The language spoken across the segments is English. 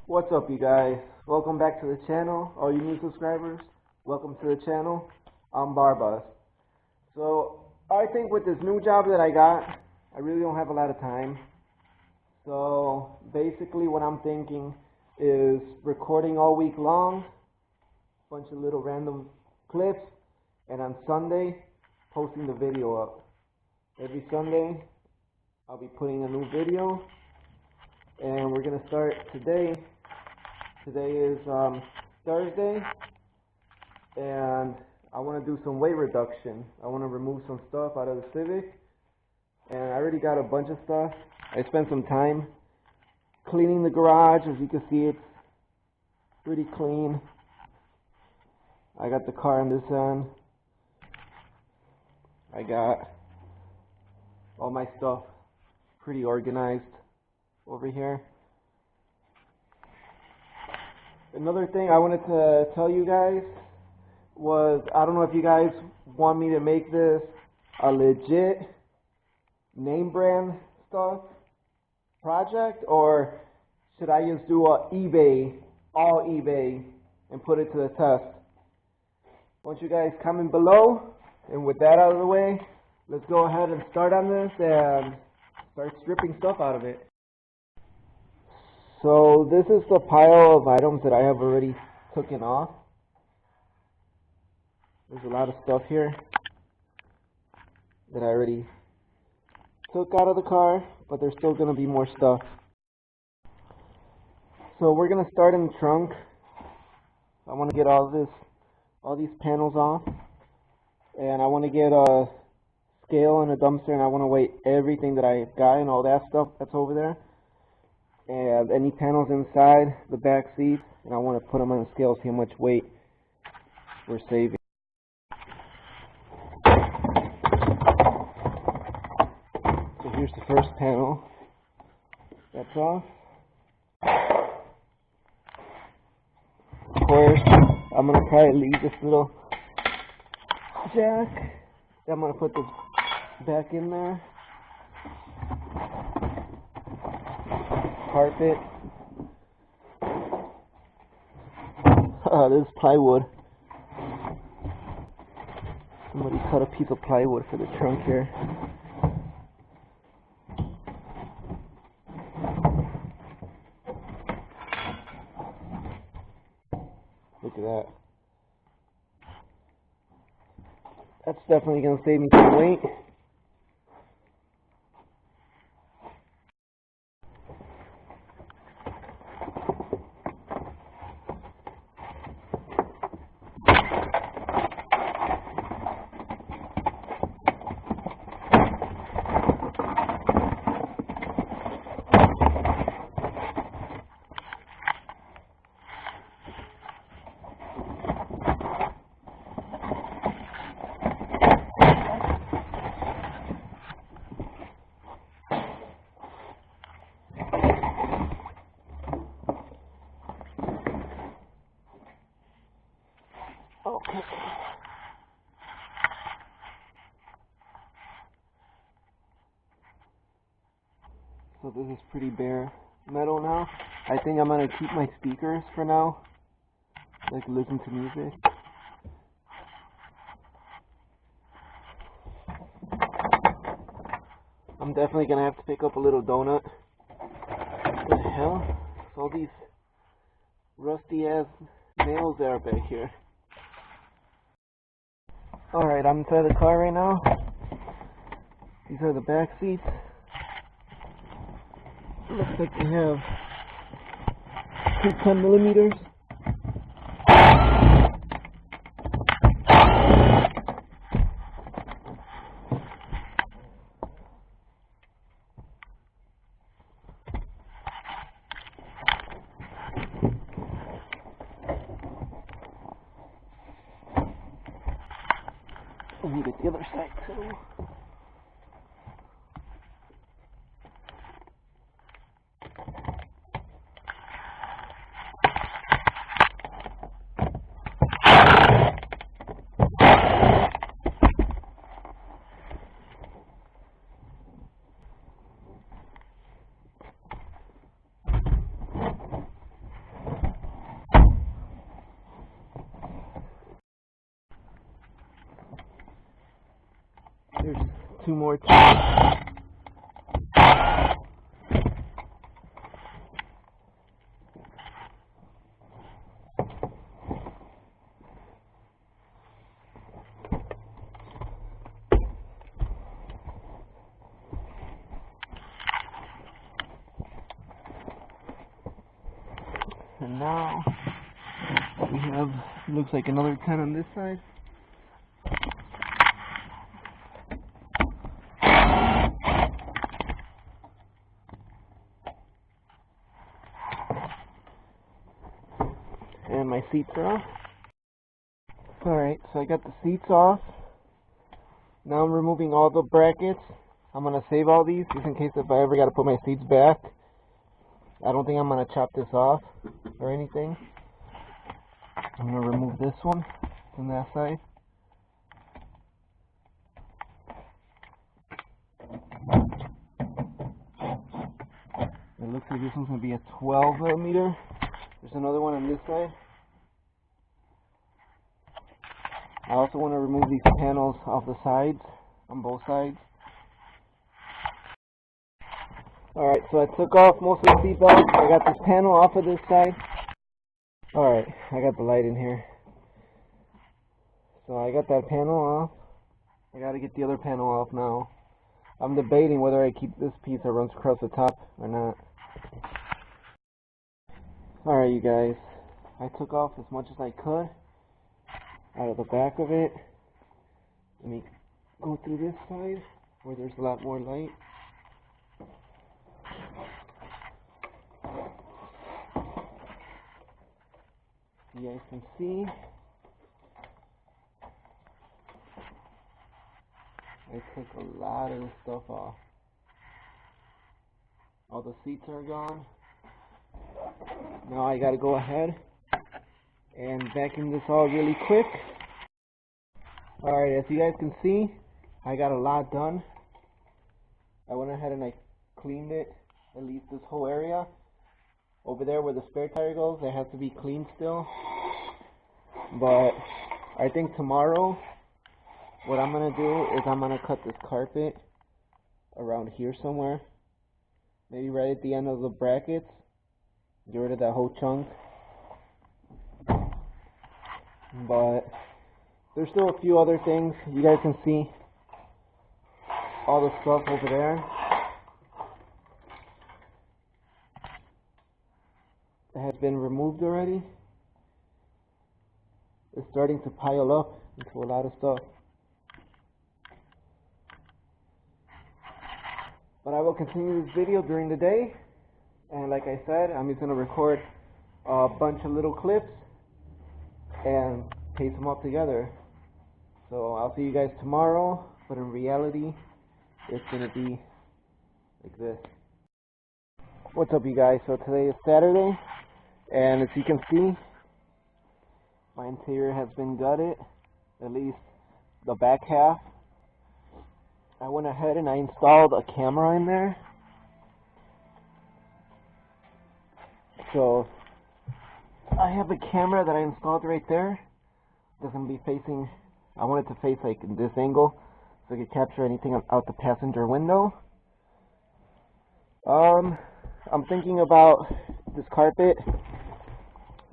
What's up, you guys? Welcome back to the channel. All you new subscribers, welcome to the channel. I'm Barbas. So I think with this new job that I got, I really don't have a lot of time. So basically what I'm thinking is recording all week long, bunch of little random clips, and on Sunday posting the video up. Every Sunday I'll be putting a new video, and we're gonna start today. Today is Thursday, and I want to do some weight reduction. I want to remove some stuff out of the Civic, and I already got a bunch of stuff. I spent some time cleaning the garage. As you can see, it's pretty clean. I got the car on this end. I got all my stuff pretty organized over here. Another thing I wanted to tell you guys was, I don't know if you guys want me to make this a legit name brand stuff project, or should I just do a all eBay and put it to the test? I want you guys comment below, and with that out of the way, let's go ahead and start on this and start stripping stuff out of it. So this is the pile of items that I have already taken off. There's a lot of stuff here that I already took out of the car, but there's still going to be more stuff. So we're going to start in the trunk. I want to get all these panels off, and I want to get a scale and a dumpster, and I want to weigh everything that I've got and all that stuff that's over there. And any panels inside the back seat, and I want to put them on the scale, see how much weight we're saving. So here's the first panel. That's off. Of course, I'm going to probably leave this little jack. I'm going to put this back in there. Carpet. This is plywood. Somebody cut a piece of plywood for the trunk here. Look at that. That's definitely going to save me some weight. Okay. So this is pretty bare metal now. I think I'm gonna keep my speakers for now, like listen to music. I'm definitely gonna have to pick up a little donut. What the hell? All these rusty ass nails that are back here. Alright, I'm inside the car right now. These are the back seats. Looks like they have 10 millimeters. I need the other side too. 2 more times. And now we have, looks like another 10 on this side. And my seats are off. Alright, so I got the seats off. Now I'm removing all the brackets. I'm going to save all these just in case if I ever got to put my seats back. I don't think I'm going to chop this off or anything. I'm going to remove this one from that side. It looks like this one's going to be a 12 millimeter. There's another one on this side. I also want to remove these panels off the sides, on both sides. Alright, so I took off most of the seat belts. I got this panel off of this side. Alright, I got the light in here. So I got that panel off. I gotta get the other panel off now. I'm debating whether I keep this piece that runs across the top or not. Alright, you guys. I took off as much as I could out of the back of it. Let me go through this side where there's a lot more light. You guys can see I took a lot of this stuff off. All the seats are gone. Now I gotta go ahead and vacuum this all really quick. Alright, as you guys can see, I got a lot done. I went ahead and I cleaned it, at least this whole area. Over there where the spare tire goes, it has to be cleaned still. But I think tomorrow, what I'm going to do is I'm going to cut this carpet around here somewhere. Maybe right at the end of the brackets. Get rid of that whole chunk. But there's still a few other things. You guys can see all the stuff over there. It has been removed already. It's starting to pile up into a lot of stuff. But I will continue this video during the day. And like I said, I'm just going to record a bunch of little clips and paste them up together. So I'll see you guys tomorrow, but in reality, it's going to be like this. What's up, you guys? So today is Saturday, and as you can see, my interior has been gutted, at least the back half. I went ahead and I installed a camera in there. So I have a camera that I installed right there. It's going to be facing, I want it to face like in this angle so I can capture anything out the passenger window. I'm thinking about this carpet,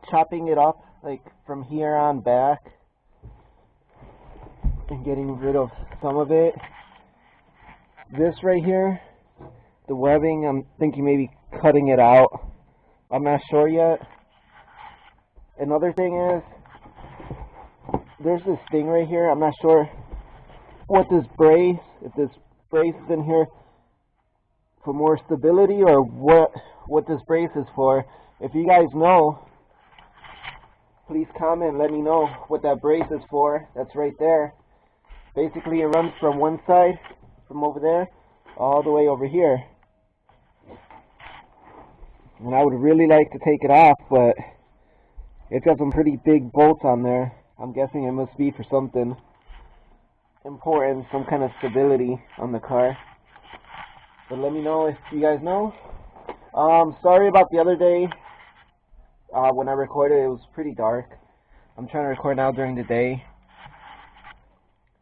chopping it up like from here on back and getting rid of some of it. This right here, the webbing, I'm thinking maybe cutting it out. I'm not sure yet. Another thing is, there's this thing right here. I'm not sure what this brace, if this brace is in here for more stability or what this brace is for. If you guys know, please comment, let me know what that brace is for. That's right there. Basically it runs from one side, from over there, all the way over here. And I would really like to take it off, but it's got some pretty big bolts on there. I'm guessing it must be for something important, some kind of stability on the car. But let me know if you guys know. Sorry about the other day. When I recorded, it was pretty dark. I'm trying to record now during the day.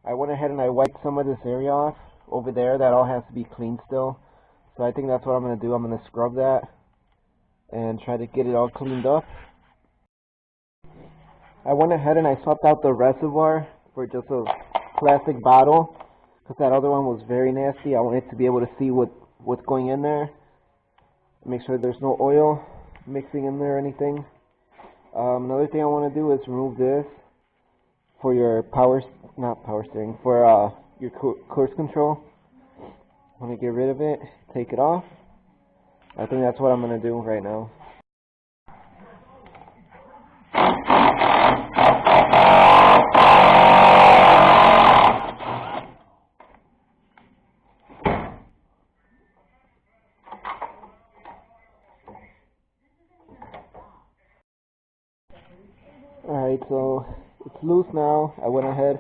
I went ahead and I wiped some of this area off over there that all has to be clean still. So I think that's what I'm going to do. I'm going to scrub that and try to get it all cleaned up. I went ahead and I swapped out the reservoir for just a plastic bottle because that other one was very nasty. I wanted to be able to see what's going in there. Make sure there's no oil mixing in there or anything. Another thing I want to do is remove this for your not power steering, for your course control. I want to get rid of it, take it off. I think that's what I'm going to do right now. Alright, so it's loose now. I went ahead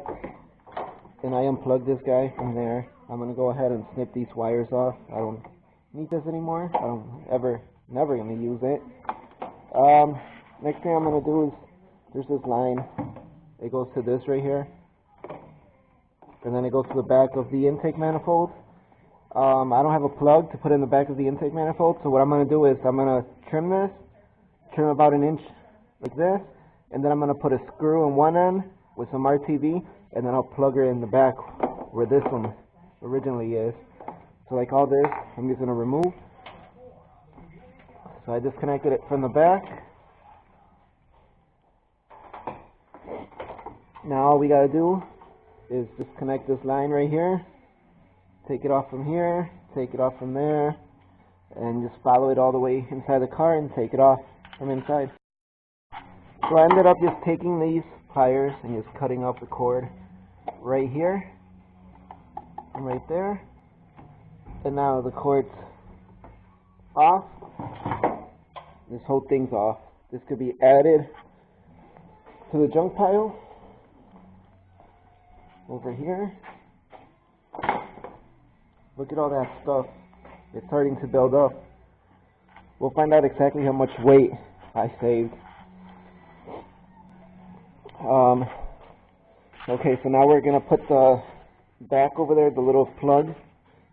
and I unplugged this guy from there. I'm going to go ahead and snip these wires off. I don't need this anymore. I don't never going to use it. Next thing I'm going to do is, there's this line. It goes to this right here. And then it goes to the back of the intake manifold. I don't have a plug to put in the back of the intake manifold, so what I'm going to do is I'm going to trim about an inch like this, and then I'm going to put a screw in one end with some RTV, and then I'll plug her in the back where this one originally is. So like all this, I'm just going to remove. So I disconnected it from the back. Now all we got to do is disconnect this line right here. Take it off from here, take it off from there, and just follow it all the way inside the car and take it off from inside. So I ended up just taking these pliers and just cutting off the cord right here and right there. And now the cord's off. This whole thing's off. This could be added to the junk pile over here. Look at all that stuff. It's starting to build up. We'll find out exactly how much weight I saved. Okay, so now we're going to put the back over there, the little plug,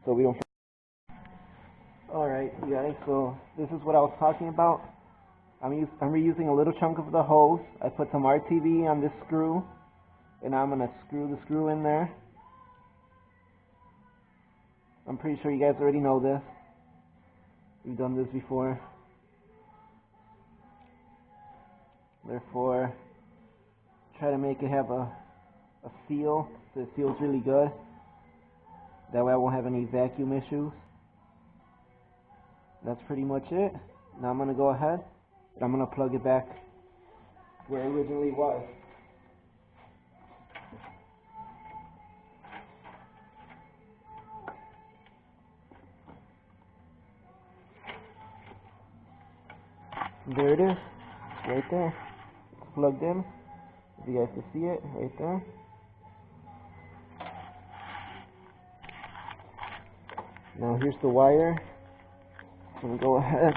so we don't... Alright, you guys, so this is what I was talking about. I'm reusing a little chunk of the hose. I put some RTV on this screw, and now I'm going to screw the screw in there. I'm pretty sure you guys already know this. We've done this before. Therefore, try to make it have a seal, so it feels really good. That way I won't have any vacuum issues. That's pretty much it. Now I'm going to go ahead and I'm going to plug it back where it originally was. There it is, right there. It's plugged in. If you guys can see it, right there. Now here's the wire. I'm going to go ahead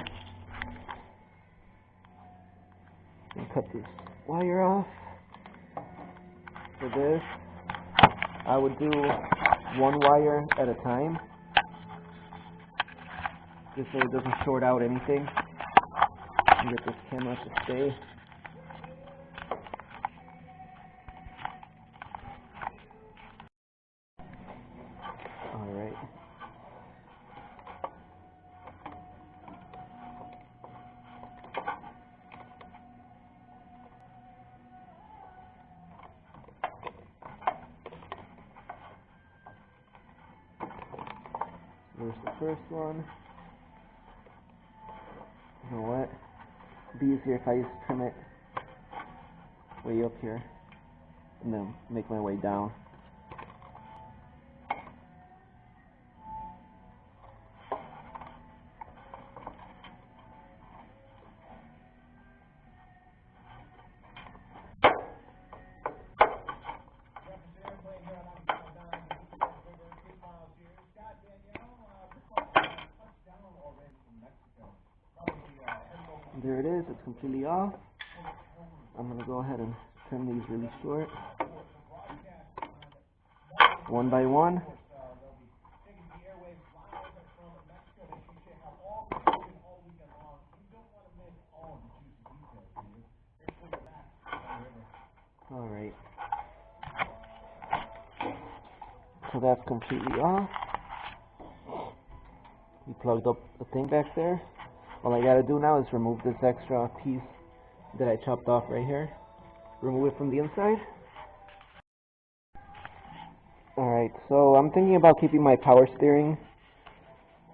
and cut this wire off. For this, I would do one wire at a time, just so it doesn't short out anything. And get this camera to stay. Alright. There's the first one. You know what? It'd be easier if I just trim it way up here and then make my way down. There it is, it's completely off. I'm going to go ahead and trim these really short, one by one. Alright. So that's completely off. We plugged up the thing back there. All I gotta do now is remove this extra piece that I chopped off right here. Remove it from the inside. Alright, so I'm thinking about keeping my power steering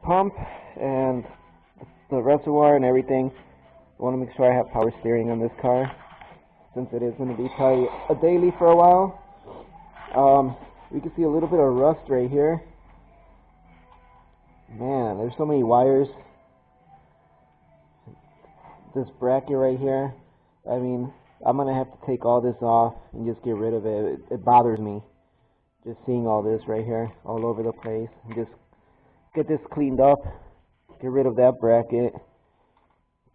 pump and the reservoir and everything. I want to make sure I have power steering on this car, since it is going to be probably a daily for a while. We can see a little bit of rust right here. Man, there's so many wires. This bracket right here, I mean, I'm going to have to take all this off and just get rid of it. It bothers me just seeing all this right here all over the place. And just get this cleaned up, get rid of that bracket,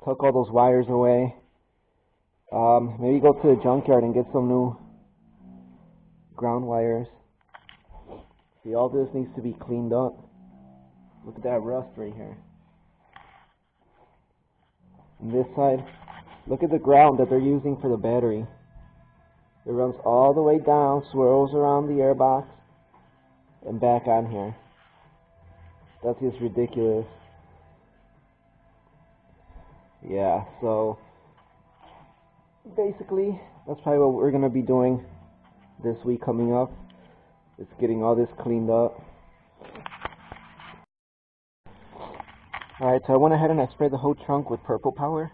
tuck all those wires away. Maybe go to the junkyard and get some new ground wires. See, all this needs to be cleaned up. Look at that rust right here. On this side, look at the ground that they're using for the battery. It runs all the way down, swirls around the airbox, and back on here. That's just ridiculous. Yeah, so basically, that's probably what we're going to be doing this week coming up. Is getting all this cleaned up. Alright, so I went ahead and I sprayed the whole trunk with purple power.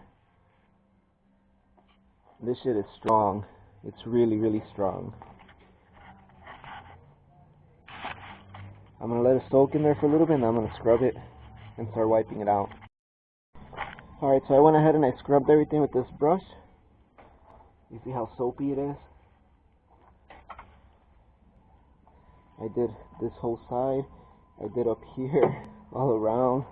This shit is strong. It's really, really strong. I'm going to let it soak in there for a little bit, and I'm going to scrub it and start wiping it out. Alright, so I went ahead and I scrubbed everything with this brush. You see how soapy it is? I did this whole side. I did up here, all around.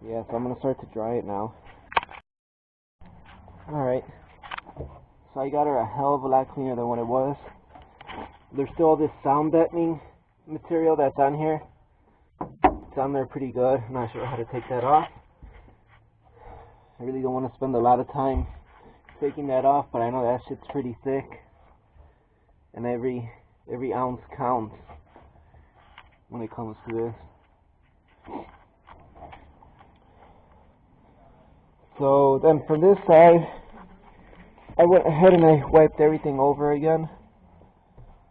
Yeah, so I'm going to start to dry it now. Alright, so I got her a hell of a lot cleaner than what it was. There's still all this sound deadening material that's on here. It's on there pretty good. I'm not sure how to take that off. I really don't want to spend a lot of time taking that off, but I know that shit's pretty thick. And every ounce counts when it comes to this. So then from this side, I went ahead and I wiped everything over again.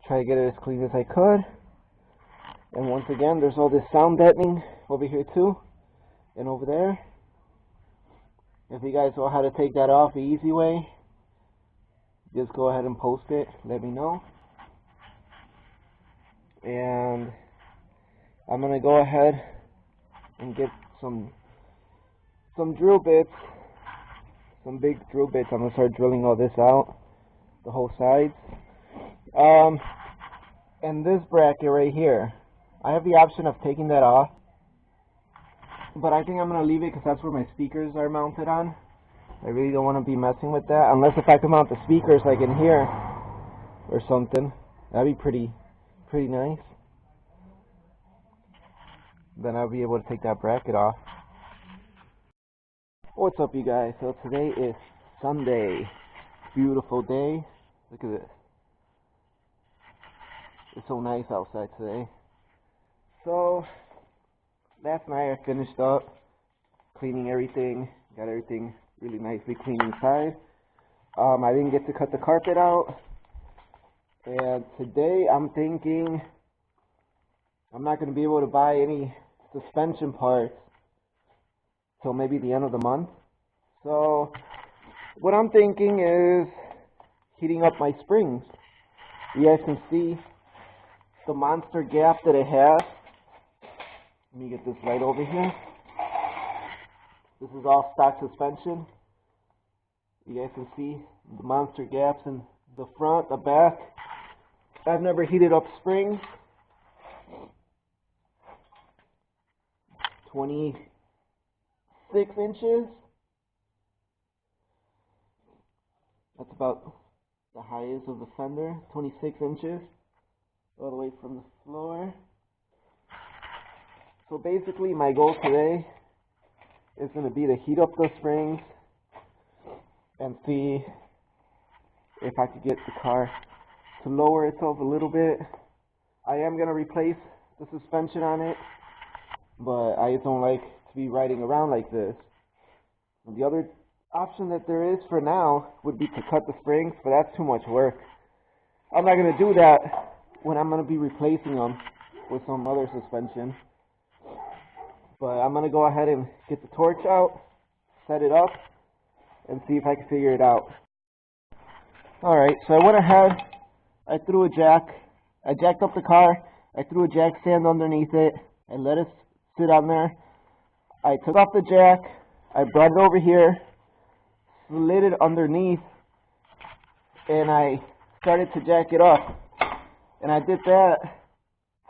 Try to get it as clean as I could. And once again, there's all this sound deadening over here too, and over there. If you guys know how to take that off the easy way, just go ahead and post it, let me know. And I'm gonna go ahead and get some drill bits, some big drill bits. I'm gonna start drilling all this out, the whole sides. And this bracket right here, I have the option of taking that off, but I think I'm gonna leave it because that's where my speakers are mounted on. I really don't want to be messing with that, unless if I can mount the speakers like in here or something. That'd be pretty nice. Then I'll be able to take that bracket off. What's up, you guys? So today is Sunday. Beautiful day. Look at this. It's so nice outside today. So last night I finished up cleaning everything. Got everything really nicely clean inside. I didn't get to cut the carpet out. And today I'm thinking I'm not going to be able to buy any suspension parts till maybe the end of the month. So what I'm thinking is heating up my springs. You guys can see the monster gap that it has. Let me get this right over here. This is all stock suspension. You guys can see the monster gaps in the front, the back. I've never heated up springs. 26 inches. That's about the highest of the fender. 26 inches. All the way from the floor. So basically my goal today is going to be to heat up the springs and see if I could get the car to lower itself a little bit. I am going to replace the suspension on it, but I just don't like to be riding around like this. And the other option that there is for now would be to cut the springs, but that's too much work. I'm not going to do that when I'm going to be replacing them with some other suspension. But I'm going to go ahead and get the torch out, set it up, and see if I can figure it out. Alright, so I went ahead, I jacked up the car, I threw a jack stand underneath it, and let it sit on there. I took off the jack, I brought it over here, slid it underneath, and I started to jack it up. And I did that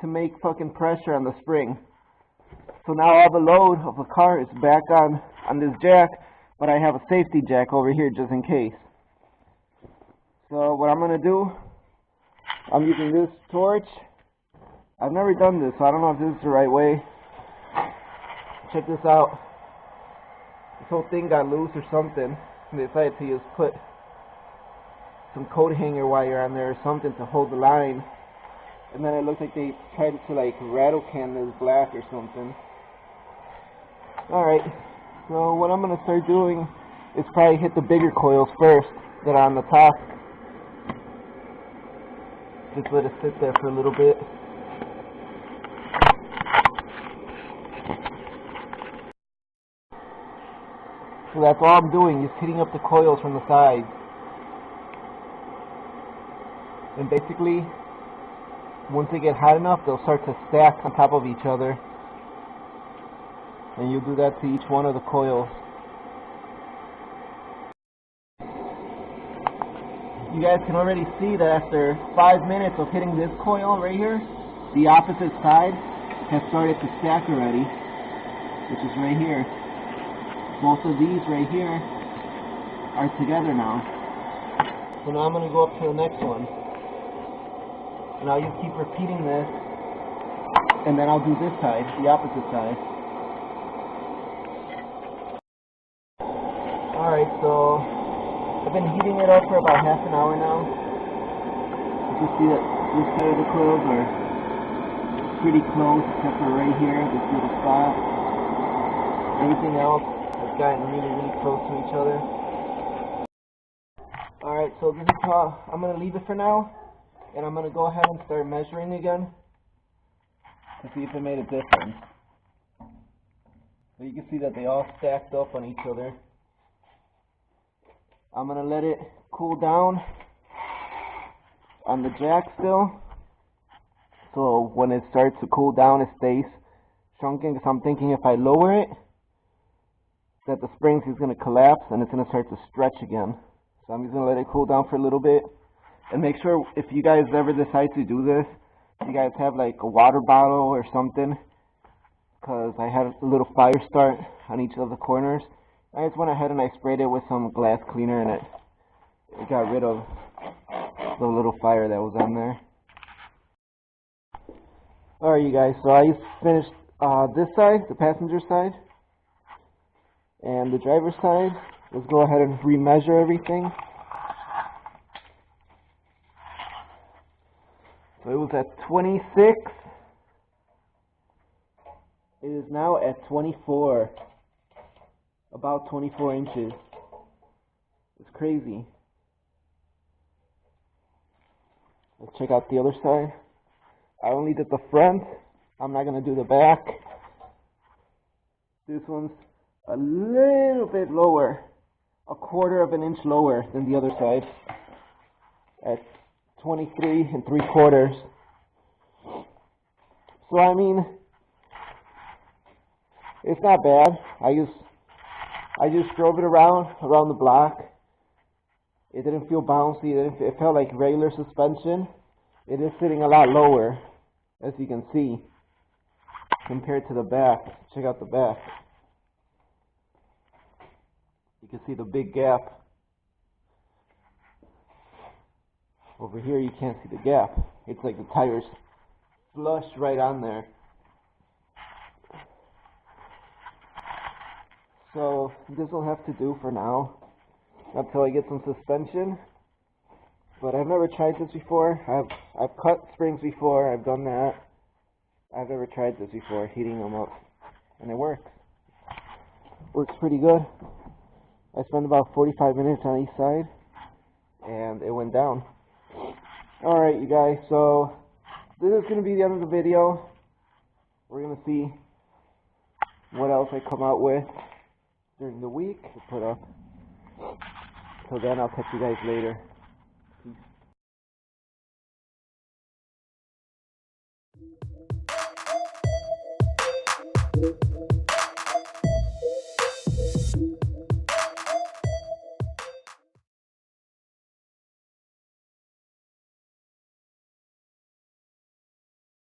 to make fucking pressure on the spring. So now all the load of the car is back on this jack, but I have a safety jack over here just in case. So what I'm going to do, I'm using this torch. I've never done this, so I don't know if this is the right way. Check this out. This whole thing got loose or something, and they decided to just put some coat hanger wire on there or something to hold the line. And then it looked like they tried to like rattle can this black or something. Alright, so what I'm going to start doing is probably hit the bigger coils first that are on the top. Just let it sit there for a little bit. So that's all I'm doing, is hitting up the coils from the sides. And basically, once they get hot enough, they'll start to stack on top of each other. And you'll do that to each one of the coils. You guys can already see that after 5 minutes of hitting this coil right here, the opposite side has started to stack already, which is right here. Both of these right here are together now. So now I'm going to go up to the next one. And I'll just keep repeating this, and then I'll do this side, the opposite side. Alright, so I've been heating it up for about half an hour now. You can see that this side of the coils are pretty close, except for right here, this little spot. Everything else has gotten really, really close to each other. Alright, so this is how I'm going to leave it for now. And I'm going to go ahead and start measuring again to see if it made a difference. So you can see that they all stacked up on each other. I'm going to let it cool down on the jack still. So when it starts to cool down, it stays shrunken. Because I'm thinking if I lower it, that the springs is going to collapse and it's going to start to stretch again. So I'm just going to let it cool down for a little bit. And make sure, if you guys ever decide to do this, you guys have like a water bottle or something, because I had a little fire start on each of the corners. I just went ahead and I sprayed it with some glass cleaner, and it got rid of the little fire that was on there. Alright you guys, so I just finished this side, the passenger side, and the driver's side. Let's go ahead and remeasure everything. So it was at 26. It is now at 24. About 24 inches. It's crazy. Let's check out the other side. I only did the front. I'm not going to do the back. This one's a little bit lower. A quarter of an inch lower than the other side. At 23 3/4. So I mean, it's not bad. I just drove it around the block. It didn't feel bouncy. It felt like regular suspension. It is sitting a lot lower, as you can see, compared to the back. Check out the back. You can see the big gap. Over here you can't see the gap. It's like the tires flush right on there. So this will have to do for now. until I get some suspension. But I've never tried this before. I've cut springs before. I've done that. I've never tried this before, heating them up, and it works. Works pretty good. I spent about 45 minutes on each side, and it went down. Alright, you guys, so this is going to be the end of the video. We're going to see what else I come out with during the week to put up. Till then, I'll catch you guys later.